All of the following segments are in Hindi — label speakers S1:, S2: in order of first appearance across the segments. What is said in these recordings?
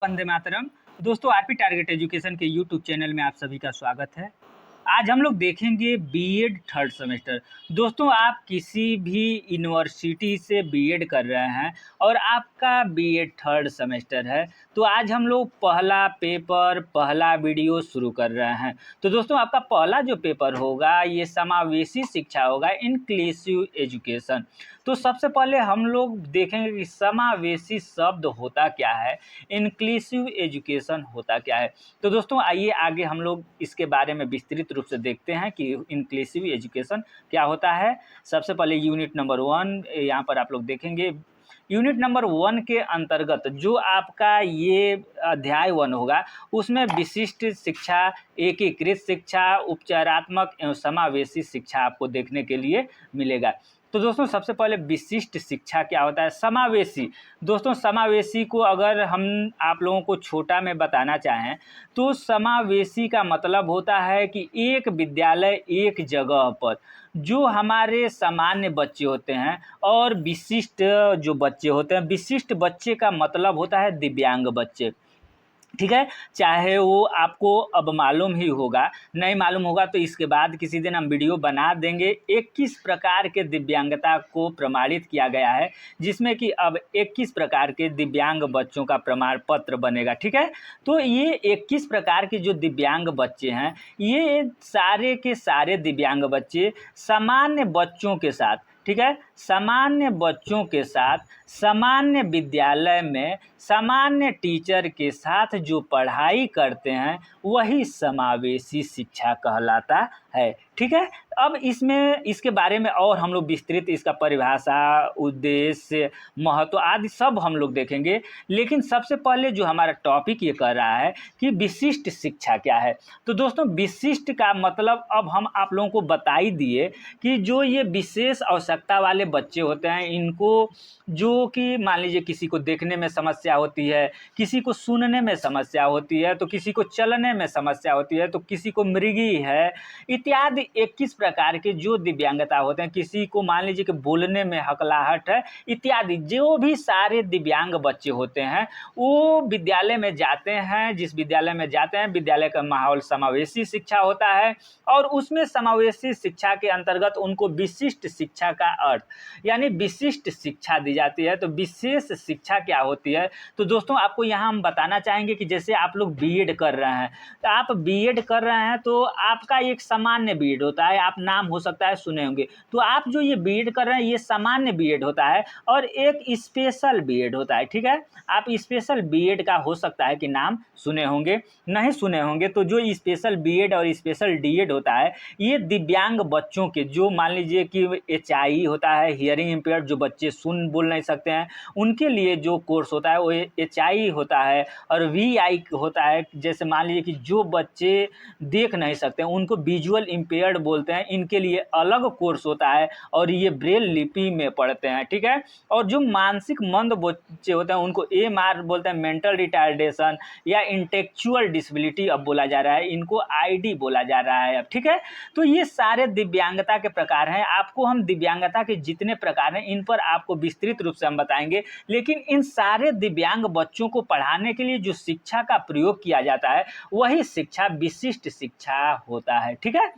S1: वंदे मातरम। दोस्तों आरपी टारगेट एजुकेशन के यूट्यूब चैनल में आप सभी का स्वागत है। आज हम लोग देखेंगे बीएड थर्ड सेमेस्टर। दोस्तों आप किसी भी यूनिवर्सिटी से बीएड कर रहे हैं और आपका बीएड थर्ड सेमेस्टर है, तो आज हम लोग पहला पेपर पहला वीडियो शुरू कर रहे हैं। तो दोस्तों आपका पहला जो पेपर होगा ये समावेशी शिक्षा होगा, इंक्लूसिव एजुकेशन। तो सबसे पहले हम लोग देखेंगे कि समावेशी शब्द होता क्या है, इंक्लूसिव एजुकेशन होता क्या है। तो दोस्तों आइए आगे हम लोग इसके बारे में विस्तृत रूप से देखते हैं कि इंक्लूसिव एजुकेशन क्या होता है। सबसे पहले यूनिट नंबर 1 यहाँ पर आप लोग देखेंगे। यूनिट नंबर 1 के अंतर्गत जो आपका ये अध्याय 1 होगा उसमें विशिष्ट शिक्षा, एकीकृत शिक्षा, उपचारात्मक एवं समावेशी शिक्षा आपको देखने के लिए मिलेगा। तो दोस्तों सबसे पहले विशिष्ट शिक्षा क्या होता है, समावेशी। दोस्तों समावेशी को अगर हम आप लोगों को छोटा में बताना चाहें तो समावेशी का मतलब होता है कि एक विद्यालय एक जगह पर जो हमारे सामान्य बच्चे होते हैं और विशिष्ट जो बच्चे होते हैं, विशिष्ट बच्चे का मतलब होता है दिव्यांग बच्चे, ठीक है। चाहे वो आपको अब मालूम ही होगा, नहीं मालूम होगा तो इसके बाद किसी दिन हम वीडियो बना देंगे। 21 प्रकार के दिव्यांगता को प्रमाणित किया गया है, जिसमें कि अब 21 प्रकार के दिव्यांग बच्चों का प्रमाण पत्र बनेगा, ठीक है। तो ये 21 प्रकार के जो दिव्यांग बच्चे हैं, ये सारे के सारे दिव्यांग बच्चे सामान्य बच्चों के साथ, ठीक है, सामान्य बच्चों के साथ सामान्य विद्यालय में सामान्य टीचर के साथ जो पढ़ाई करते हैं वही समावेशी शिक्षा कहलाता है, ठीक है। अब इसमें इसके बारे में और हम लोग विस्तृत इसका परिभाषा, उद्देश्य, महत्व आदि सब हम लोग देखेंगे। लेकिन सबसे पहले जो हमारा टॉपिक ये कर रहा है कि विशिष्ट शिक्षा क्या है। तो दोस्तों विशिष्ट का मतलब अब हम आप लोगों को बता ही दिए कि जो ये विशेष आवश्यकता वाले बच्चे होते हैं, इनको जो कि मान लीजिए किसी को देखने में समस्या होती है, किसी को सुनने में समस्या होती है, तो किसी को चलने में समस्या होती है, तो किसी को मृगी है इत्यादि 21 प्रकार के जो दिव्यांगता होते हैं, किसी को मान लीजिए कि बोलने में हकलाहट है इत्यादि, जो भी सारे दिव्यांग बच्चे होते हैं वो विद्यालय में जाते हैं। जिस विद्यालय में जाते हैं विद्यालय का माहौल समावेशी शिक्षा होता है और उसमें समावेशी शिक्षा के अंतर्गत उनको विशिष्ट शिक्षा का अर्थ यानी विशिष्ट शिक्षा दी जाती है। तो विशेष शिक्षा क्या होती है, तो दोस्तों आपको यहाँ हम बताना चाहेंगे कि जैसे आप लोग बीएड कर रहे हैं, तो आप बीएड कर रहे हैं तो आपका एक सामान्य बीएड होता है, आप नाम हो सकता है सुने होंगे। तो आप जो ये बीएड कर रहे हैं ये सामान्य बीएड होता है और एक स्पेशल बीएड होता है, ठीक है। आप स्पेशल बीएड का हो सकता है कि नाम सुने होंगे, नहीं सुने होंगे। तो जो स्पेशल बीएड और स्पेशल डीएड होता है ये दिव्यांग बच्चों के, जो मान लीजिए कि HI होता है, हियरिंग इम्पेयर्ड, जो बच्चे सुन बोल नहीं सकते हैं, उनके लिए जो कोर्स होता है वो HI होता है। और VI होता है, जैसे मान लीजिए कि जो बच्चे देख नहीं सकते हैं उनको विजुअल इम्पेयर्ड बोलते हैं, इनके लिए अलग कोर्स होता है और ये ब्रेल लिपि में पढ़ते हैं, ठीक है। और जो मानसिक मंद बच्चे होते हैं उनको MR बोलते हैं, मेंटल रिटार्डेशन या इंटेलेक्चुअल डिसेबिलिटी अब बोला जा रहा है, इनको ID बोला जा रहा है अब, ठीक है। तो ये सारे दिव्यांगता के प्रकार हैं। आपको हम दिव्यांगता के जितने प्रकार हैं इन पर आपको विस्तृत रूप से हम बताएंगे। लेकिन इन सारे दिव्यांग बच्चों को पढ़ाने के लिए जो शिक्षा का प्रयोग किया जाता है वही शिक्षा विशिष्ट शिक्षा होता है, ठीक है।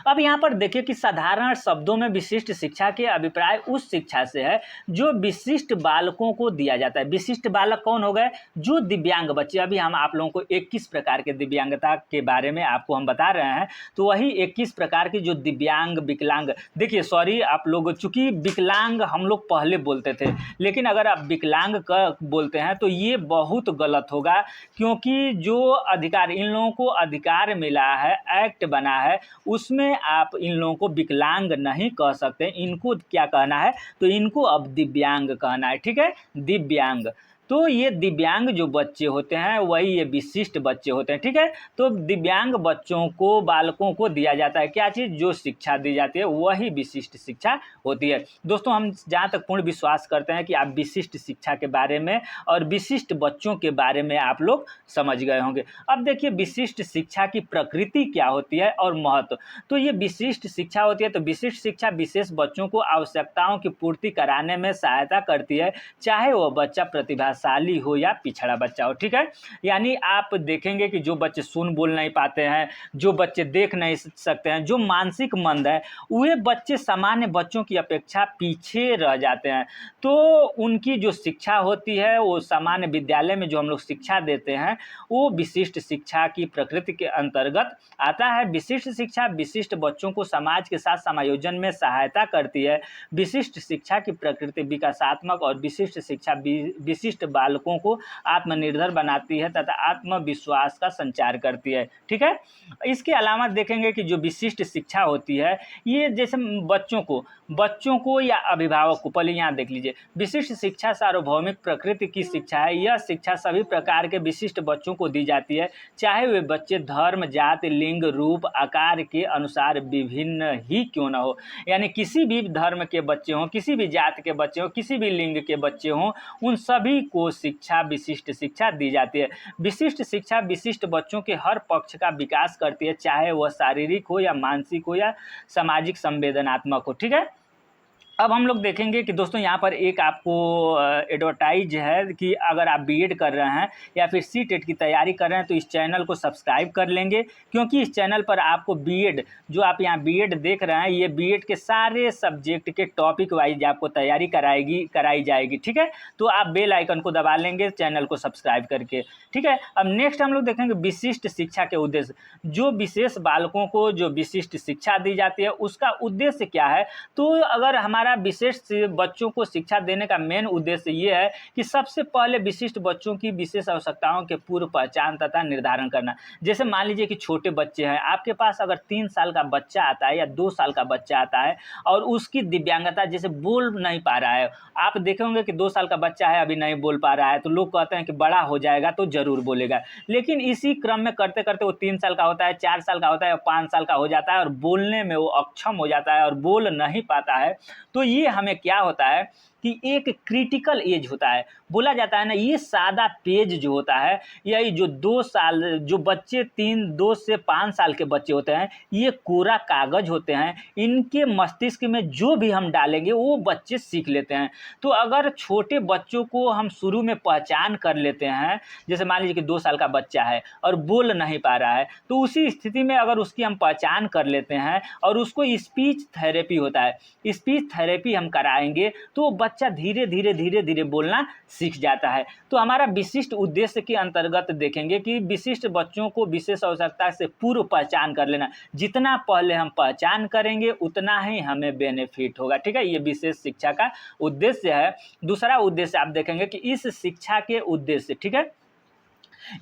S1: अब यहाँ पर देखिए कि साधारण शब्दों में विशिष्ट शिक्षा के अभिप्राय उस शिक्षा से है जो विशिष्ट बालकों को दिया जाता है। विशिष्ट बालक कौन हो गए, जो दिव्यांग बच्चे। अभी हम आप लोगों को 21 प्रकार के दिव्यांगता के बारे में आपको हम बता रहे हैं, तो वही 21 प्रकार के जो दिव्यांग, विकलांग, देखिए सॉरी आप लोग, चूंकि विकलांग हम लोग पहले बोलते थे, लेकिन अगर आप विकलांग का बोलते हैं तो ये बहुत गलत होगा, क्योंकि जो अधिकार इन लोगों को अधिकार मिला है, एक्ट बना है, उसमें आप इन लोगों को विकलांग नहीं कह सकते। इनको क्या कहना है, तो इनको अब दिव्यांग कहना है, ठीक है, दिव्यांग। तो ये दिव्यांग जो बच्चे होते हैं वही ये विशिष्ट बच्चे होते हैं, ठीक है। तो दिव्यांग बच्चों को, बालकों को दिया जाता है क्या चीज़, जो शिक्षा दी जाती है वही विशिष्ट शिक्षा होती है। दोस्तों हम जहाँ तक पूर्ण विश्वास करते हैं कि आप विशिष्ट शिक्षा के बारे में और विशिष्ट बच्चों के बारे में आप लोग समझ गए होंगे। अब देखिए विशिष्ट शिक्षा की प्रकृति क्या होती है और महत्व। तो ये विशिष्ट शिक्षा होती है, तो विशिष्ट शिक्षा विशेष बच्चों को आवश्यकताओं की पूर्ति कराने में सहायता करती है, चाहे वह बच्चा प्रतिभाशाली प्रतिभाशाली हो या पिछड़ा बच्चा हो, ठीक है। यानी आप देखेंगे कि जो बच्चे सुन बोल नहीं पाते हैं, जो बच्चे देख नहीं सकते हैं, जो मानसिक मंद है, वे बच्चे सामान्य बच्चों की अपेक्षा पीछे रह जाते हैं। तो उनकी जो शिक्षा होती है वो सामान्य विद्यालय में जो हम लोग शिक्षा देते हैं वो विशिष्ट शिक्षा की प्रकृति के अंतर्गत आता है। विशिष्ट शिक्षा विशिष्ट बच्चों को समाज के साथ समायोजन में सहायता करती है। विशिष्ट शिक्षा की प्रकृति विकासात्मक और विशिष्ट शिक्षा विशिष्ट बालकों को आत्मनिर्भर बनाती है तथा आत्मविश्वास का संचार करती है, ठीक है। इसके अलावा देखेंगे कि जो विशिष्ट शिक्षा होती है ये जैसे बच्चों को या अभिभावक को, पहले यहाँ देख लीजिए, विशिष्ट शिक्षा सार्वभौमिक प्रकृति की शिक्षा है। यह शिक्षा सभी प्रकार के विशिष्ट बच्चों को दी जाती है, चाहे वे बच्चे धर्म, जाति, लिंग, रूप, आकार के अनुसार विभिन्न ही क्यों न हो। यानी किसी भी धर्म के बच्चे हों, किसी भी जाति के बच्चे हों, किसी भी लिंग के बच्चे हों, उन सभी को शिक्षा विशिष्ट शिक्षा दी जाती है। विशिष्ट शिक्षा विशिष्ट बच्चों के हर पक्ष का विकास करती है, चाहे वह शारीरिक हो या मानसिक हो या सामाजिक संवेदनात्मक हो, ठीक है। अब हम लोग देखेंगे कि दोस्तों यहाँ पर एक आपको एडवर्टाइज है कि अगर आप बीएड कर रहे हैं या फिर सीटेट की तैयारी कर रहे हैं तो इस चैनल को सब्सक्राइब कर लेंगे, क्योंकि इस चैनल पर आपको बीएड, जो आप यहाँ बीएड देख रहे हैं, ये बीएड के सारे सब्जेक्ट के टॉपिक वाइज आपको तैयारी कराई जाएगी, ठीक है। तो आप बेल आइकन को दबा लेंगे चैनल को सब्सक्राइब करके, ठीक है। अब नेक्स्ट हम लोग देखेंगे विशिष्ट शिक्षा के उद्देश्य। जो विशेष बालकों को जो विशिष्ट शिक्षा दी जाती है उसका उद्देश्य क्या है। तो अगर हमारा विशेष बच्चों को शिक्षा देने का मेन उद्देश्य ये है कि सबसे पहले विशिष्ट बच्चों की विशेष आवश्यकताओं के पूर्व पहचान तथा निर्धारण करना। जैसे मान लीजिए कि छोटे बच्चे हैं, आपके पास अगर 3 साल का बच्चा आता है या 2 साल का बच्चा आता है और उसकी दिव्यांगता, जैसे बोल नहीं पा रहा है, आप देखेंगे कि 2 साल का बच्चा है अभी नहीं बोल पा रहा है, तो लोग कहते हैं कि बड़ा हो जाएगा तो जरूर बोलेगा। लेकिन इसी क्रम में करते करते वो 3 साल का होता है, 4 साल का होता है और 5 साल का हो जाता है और बोलने में वो अक्षम हो जाता है और बोल नहीं पाता है। तो ये हमें क्या होता है कि एक क्रिटिकल एज होता है, बोला जाता है ना, ये सादा पेज जो होता है, यही जो 2 साल, जो बच्चे 2 से 5 साल के बच्चे होते हैं, ये कोरा कागज होते हैं। इनके मस्तिष्क में जो भी हम डालेंगे वो बच्चे सीख लेते हैं। तो अगर छोटे बच्चों को हम शुरू में पहचान कर लेते हैं, जैसे मान लीजिए कि 2 साल का बच्चा है और बोल नहीं पा रहा है, तो उसी स्थिति में अगर उसकी हम पहचान कर लेते हैं और उसको स्पीच थेरेपी होता है, स्पीच थेरेपी हम कराएंगे तो बच्चा धीरे धीरे बोलना सीख जाता है। तो हमारा विशिष्ट उद्देश्य के अंतर्गत देखेंगे कि विशिष्ट बच्चों को विशेष आवश्यकता से पूर्व पहचान कर लेना। जितना पहले हम पहचान करेंगे उतना ही हमें बेनिफिट होगा, ठीक है। ये विशेष शिक्षा का उद्देश्य है। दूसरा उद्देश्य आप देखेंगे कि इस शिक्षा के उद्देश्य, ठीक है,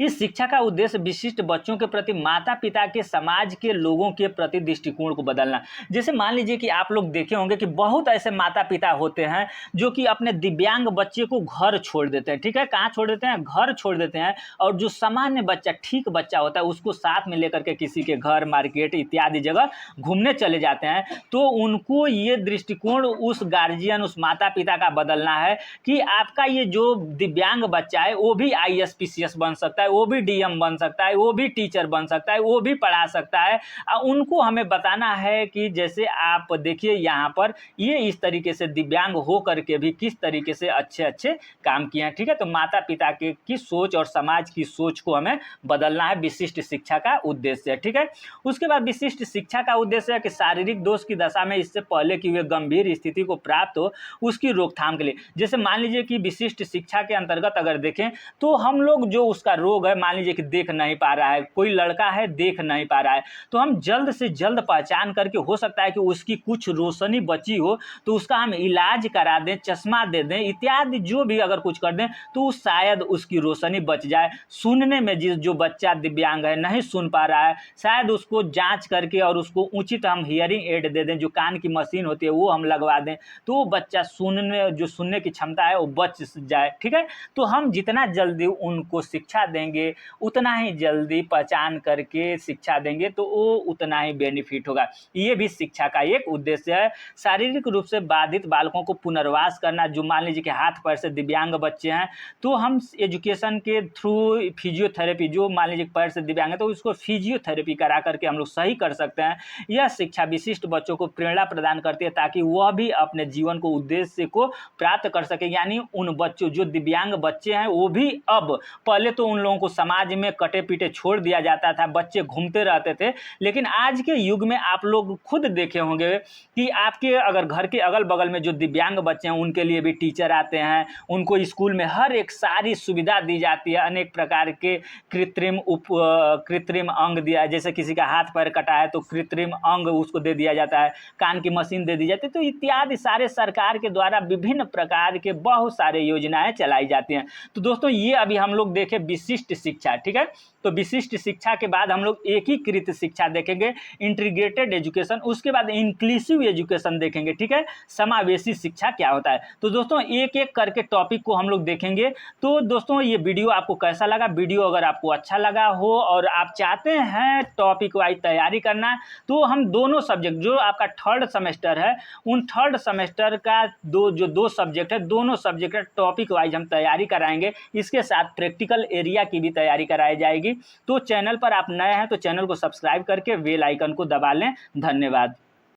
S1: इस शिक्षा का उद्देश्य विशिष्ट बच्चों के प्रति माता पिता के, समाज के लोगों के प्रति दृष्टिकोण को बदलना। जैसे मान लीजिए कि आप लोग देखे होंगे कि बहुत ऐसे माता पिता होते हैं जो कि अपने दिव्यांग बच्चे को घर छोड़ देते हैं, ठीक है। कहाँ छोड़ देते हैं? घर छोड़ देते हैं। और जो सामान्य बच्चा, ठीक बच्चा होता है, उसको साथ में लेकर के किसी के घर, मार्केट इत्यादि जगह घूमने चले जाते हैं। तो उनको ये दृष्टिकोण उस गार्जियन, उस माता पिता का बदलना है कि आपका ये जो दिव्यांग बच्चा है वो भी ISPCS बन सकता है, वो भी DM बन सकता है, वो भी टीचर बन सकता है, वो भी पढ़ा सकता है। उनको हमें बताना है कि जैसे आप देखिए यहाँ पर ये इस तरीके से दिव्यांग हो करके भी किस तरीके से अच्छे अच्छे काम किए हैं, ठीक है। तो माता पिता की सोच और समाज की सोच को हमें बदलना है, विशिष्ट शिक्षा का उद्देश्य है, ठीक है। उसके बाद विशिष्ट शिक्षा का उद्देश्य है कि शारीरिक दोष की दशा में इससे पहले कि वे गंभीर स्थिति को प्राप्त हो उसकी रोकथाम के लिए। जैसे मान लीजिए कि विशिष्ट शिक्षा के अंतर्गत अगर देखें तो हम लोग जो उसका रोग है, मान लीजिए कि देख नहीं पा रहा है, कोई लड़का है देख नहीं पा रहा है, तो हम जल्द से जल्द पहचान करके, हो सकता है कि उसकी कुछ रोशनी बची हो तो उसका हम इलाज करा दें, चश्मा दे दें इत्यादि, जो भी अगर कुछ कर दें तो शायद उसकी रोशनी बच जाए। सुनने में जो बच्चा दिव्यांग है, नहीं सुन पा रहा है, शायद उसको जांच करके और उसको उचित हम हियरिंग एड दे दें, जो कान की मशीन होती है वो हम लगवा दें, तो वो बच्चा सुनने की क्षमता है वो बच जाए, ठीक है। तो हम जितना जल्दी उनको शिक्षा देंगे, उतना ही जल्दी पहचान करके शिक्षा देंगे तो वो उतना ही बेनिफिट होगा। ये भी शिक्षा का एक उद्देश्य है। शारीरिक रूप से बाधित बालकों को पुनर्वास करना, जो मान लीजिए कि हाथ पैर से दिव्यांग बच्चे हैं, तो हम एजुकेशन के थ्रू फिजियोथेरेपी, जो मान लीजिए पैर से दिव्यांग है तो उसको फिजियोथेरेपी करा करके हम लोग सही कर सकते हैं। यह शिक्षा विशिष्ट बच्चों को प्रेरणा प्रदान करती है ताकि वह भी अपने जीवन को उद्देश्य को प्राप्त कर सके। यानी उन बच्चों, जो दिव्यांग बच्चे हैं, वो भी अब, पहले तो उन लोगों को समाज में कटे पीटे छोड़ दिया जाता था, बच्चे घूमते रहते थे, लेकिन आज के युग में आप लोग खुद देखे होंगे कि आपके अगर घर के अगल बगल में जो दिव्यांग बच्चे हैं उनके लिए भी टीचर आते हैं, उनको स्कूल में हर एक सारी सुविधा दी जाती है, अनेक प्रकार के कृत्रिम अंग दिया है, जैसे किसी का हाथ पैर कटा है तो कृत्रिम अंग उसको दे दिया जाता है, कान की मशीन दे दी जाती है, तो इत्यादि सारे सरकार के द्वारा विभिन्न प्रकार के बहुत सारे योजनाएं चलाई जाती हैं। तो दोस्तों ये अभी हम लोग देखें विशिष्ट शिक्षा, ठीक है। तो विशिष्ट शिक्षा के बाद हम लोग एकीकृत शिक्षा देखेंगे, इंटीग्रेटेड एजुकेशन, उसके बाद इंक्लूसिव एजुकेशन देखेंगे, ठीक है। समावेशी शिक्षा क्या होता है। तो दोस्तों एक एक करके टॉपिक को हम लोग देखेंगे। तो दोस्तों ये वीडियो आपको कैसा लगा? वीडियो अगर आपको अच्छा लगा हो और आप चाहते हैं टॉपिक वाइज तैयारी करना, तो हम दोनों सब्जेक्ट, जो आपका थर्ड सेमेस्टर है, उन थर्ड सेमेस्टर का दो सब्जेक्ट है, दोनों सब्जेक्ट है टॉपिक वाइज हम तैयारी कराएंगे। इसके साथ प्रैक्टिकल एरिया की भी तैयारी कराई जाएगी। तो चैनल पर आप नए हैं तो चैनल को सब्सक्राइब करके बेल आइकन को दबा लें। धन्यवाद।